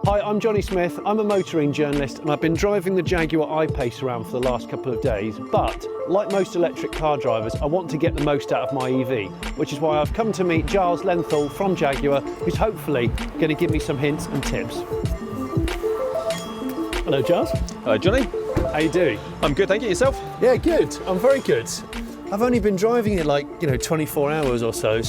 Hi, I'm Jonny Smith. I'm a motoring journalist and I've been driving the Jaguar I-PACE around for the last couple of days, but like most electric car drivers, I want to get the most out of my EV, which is why I've come to meet Giles Lenthall from Jaguar, who's hopefully going to give me some hints and tips. Hello, Giles. Hello, Jonny. How you doing? I'm good, thank you. Yourself? Yeah, good. I'm very good. I've only been driving it 24 hours or so,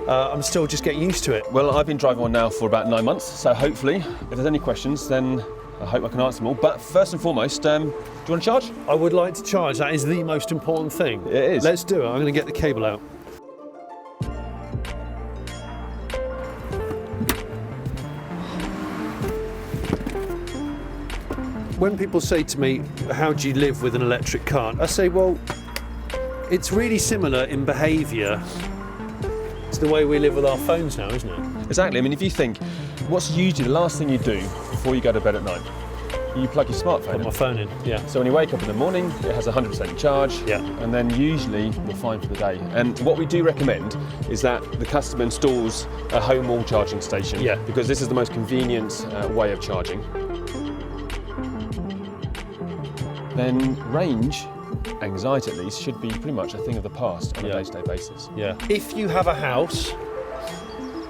I'm still just getting used to it. Well, I've been driving one now for about 9 months, so hopefully, if there's any questions, then I hope I can answer them all. But first and foremost, do you want to charge? I would like to charge. That is the most important thing. It is. Let's do it. I'm going to get the cable out. When people say to me, how do you live with an electric car? I say, well, it's really similar in behaviour to the way we live with our phones now, isn't it? Exactly. I mean, if you think, what's usually the last thing you do before you go to bed at night? You plug your smartphone in. Put my phone in, yeah. So when you wake up in the morning, it has 100% charge, yeah. And then usually you're fine for the day. And what we do recommend is that the customer installs a home wall charging station, yeah. Because this is the most convenient way of charging. Then range, anxiety at least, should be pretty much a thing of the past on a day-to-day basis. Yeah. If you have a house,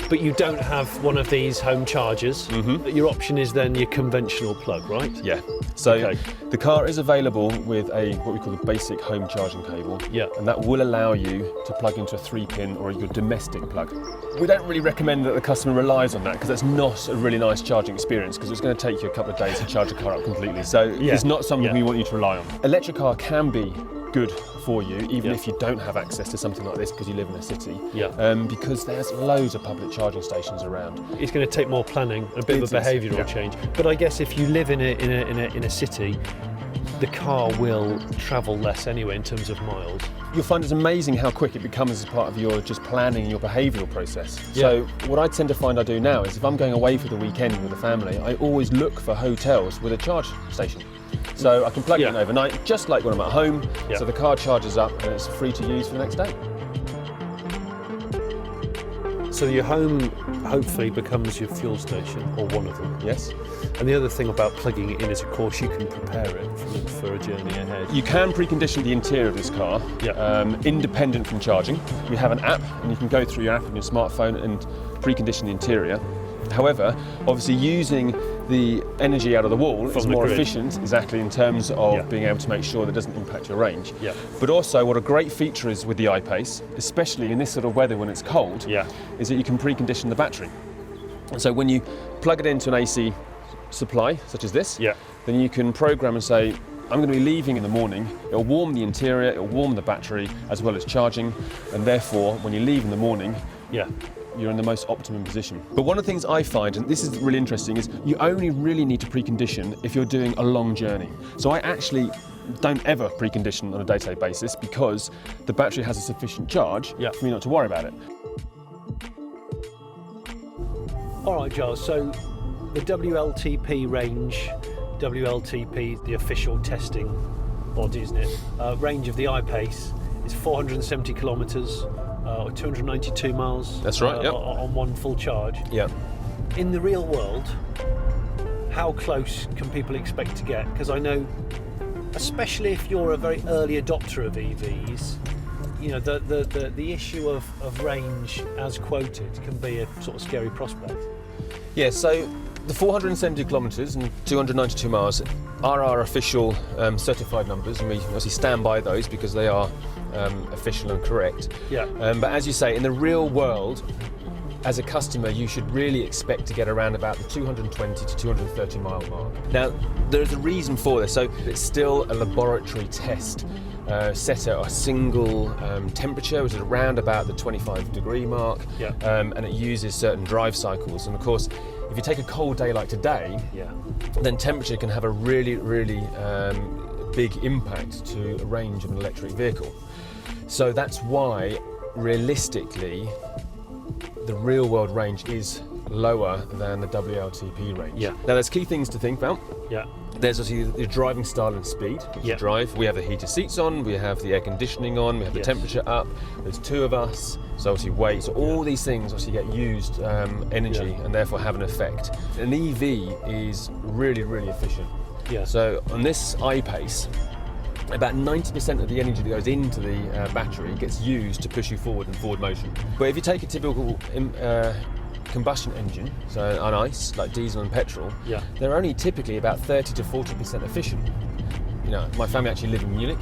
but you don't have one of these home chargers, your option is then your conventional plug, right? Yeah. So the car is available with what we call the basic home charging cable. Yeah. And that will allow you to plug into a 3-pin or your domestic plug. We don't really recommend that the customer relies on that because that's not a really nice charging experience because it's going to take you a couple of days to charge a car up completely. So it's not something we want you to rely on. Electric car can be good for you, even if you don't have access to something like this because you live in a city. Yeah. Because there's loads of public charging stations around. It's going to take more planning, a bit of a behavioural change. But I guess if you live in a city, the car will travel less anyway in terms of miles. You'll find it's amazing how quick it becomes as part of your just planning your behavioural process. Yeah. So what I tend to find I do now is if I'm going away for the weekend with the family, I always look for hotels with a charge station. So I can plug it in overnight, just like when I'm at home, so the car charges up and it's free to use for the next day. So your home hopefully becomes your fuel station, or one of them. Yes. And the other thing about plugging it in is, of course, you can prepare it for a journey ahead. You can precondition the interior of this car, independent from charging. We have an app, and you can go through your app on your smartphone and precondition the interior. However, obviously using the energy out of the wall is more efficient, exactly, in terms of being able to make sure that it doesn't impact your range. Yeah. But also what a great feature is with the I-PACE, especially in this sort of weather when it's cold, is that you can precondition the battery. And so when you plug it into an AC supply, such as this, then you can program and say, I'm going to be leaving in the morning, it'll warm the interior, it'll warm the battery, as well as charging, and therefore when you leave in the morning, you're in the most optimum position. But one of the things I find, and this is really interesting, is you only really need to precondition if you're doing a long journey. So I actually don't ever precondition on a day-to-day basis because the battery has a sufficient charge for me not to worry about it. All right, Giles, so the WLTP range, WLTP, the official testing body, isn't it? Range of the I-PACE is 470 kilometres. Or 292 miles. That's right. On one full charge. Yeah. In the real world, how close can people expect to get? Because I know, especially if you're a very early adopter of EVs, you know, the issue of range as quoted can be a sort of scary prospect. Yeah. So the 470 kilometres and 292 miles are our official certified numbers, and we obviously stand by those because they are official and correct. Yeah. But as you say, in the real world, as a customer, you should really expect to get around about the 220 to 230 mile mark. Now, there's a reason for this. So it's still a laboratory test set at a single temperature, which is around about the 25-degree mark, and it uses certain drive cycles. And of course, if you take a cold day like today, then temperature can have a really, really big impact to a range of an electric vehicle. So that's why, realistically, the real world range is lower than the WLTP range. Yeah. Now there's key things to think about. Yeah. There's obviously the driving style and speed. You drive. We have the heated seats on, we have the air conditioning on, we have the temperature up. There's 2 of us, so obviously weight. So all these things obviously get used energy and therefore have an effect. An EV is really, really efficient. Yeah. So on this I-PACE, about 90% of the energy that goes into the battery gets used to push you forward in forward motion. But if you take a typical combustion engine, so on ICE, like diesel and petrol, they're only typically about 30 to 40% efficient. You know, my family actually live in Munich,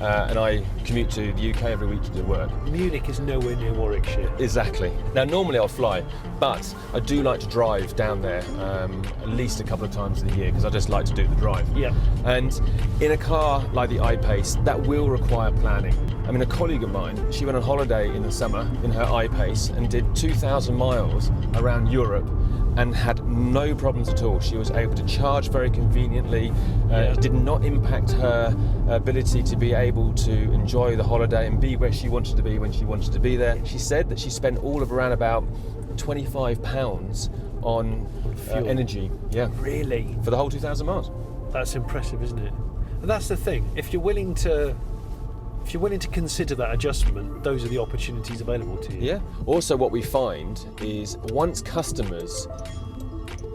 and I commute to the UK every week to do work. Munich is nowhere near Warwickshire. Exactly. Now, normally I'll fly, but I do like to drive down there at least a couple of times in the year because I just like to do the drive. Yeah. And in a car like the I-PACE, that will require planning. I mean, a colleague of mine, she went on holiday in the summer in her I-PACE and did 2,000 miles around Europe and had no problems at all. She was able to charge very conveniently. It did not impact her ability to be able to enjoy the holiday and be where she wanted to be when she wanted to be there. She said that she spent all of around about £25 on energy. Yeah. Really? For the whole 2,000 miles. That's impressive, isn't it? And that's the thing. If you're willing to consider that adjustment, those are the opportunities available to you. Yeah. Also, what we find is once customers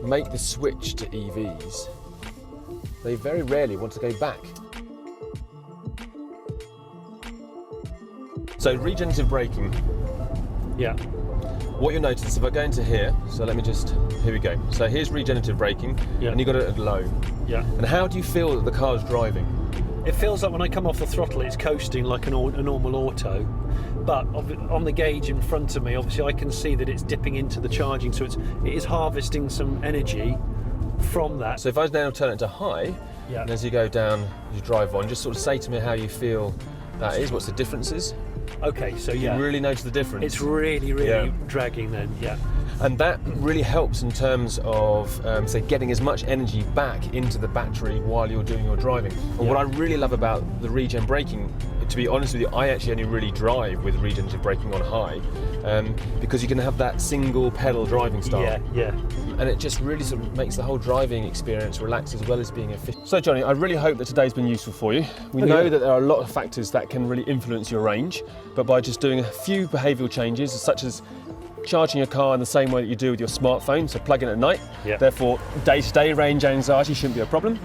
make the switch to EVs, they very rarely want to go back. So regenerative braking. Yeah. What you'll notice if I go into here, so here we go. So here's regenerative braking, and you've got it at low. Yeah. And how do you feel that the car's driving? It feels like when I come off the throttle, it's coasting like a normal auto. But on the gauge in front of me, obviously I can see that it's dipping into the charging, so it is harvesting some energy from that. So if I now turn it to high, and as you go down, you drive on, just sort of say to me how you feel that is, what's the differences? Okay, so You really notice the difference? It's really dragging then, And that really helps in terms of, say, getting as much energy back into the battery while you're doing your driving. And what I really love about the regen braking, to be honest with you, I actually only really drive with regenerative braking on high, because you can have that single pedal driving style. Yeah. And it just really sort of makes the whole driving experience relaxed as well as being efficient. So Johnny, I really hope that today's been useful for you. We know that there are a lot of factors that can really influence your range, but by just doing a few behavioural changes, such as charging your car in the same way that you do with your smartphone, so plug in at night. Therefore, day-to-day range anxiety shouldn't be a problem.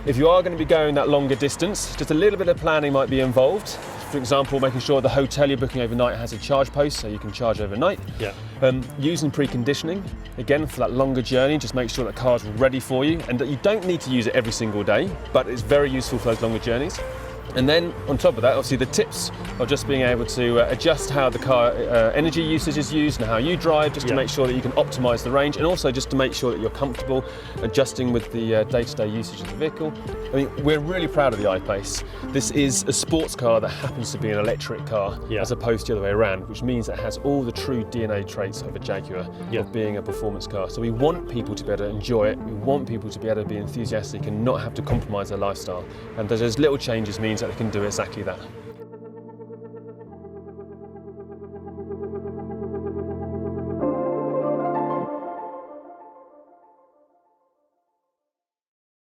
If you are going to be going that longer distance, just a little bit of planning might be involved. For example, making sure the hotel you're booking overnight has a charge post so you can charge overnight. Using preconditioning, again, for that longer journey, just make sure that the car's ready for you and that you don't need to use it every single day, but it's very useful for those longer journeys. And then on top of that, obviously the tips of just being able to adjust how the car energy usage is used and how you drive, just to make sure that you can optimise the range, and also just to make sure that you're comfortable adjusting with the day-to-day usage of the vehicle. I mean, we're really proud of the I-PACE. This is a sports car that happens to be an electric car, as opposed to the other way around, which means it has all the true DNA traits of a Jaguar, of being a performance car. So we want people to be able to enjoy it, we want people to be able to be enthusiastic and not have to compromise their lifestyle. And those little changes means that they can do exactly that.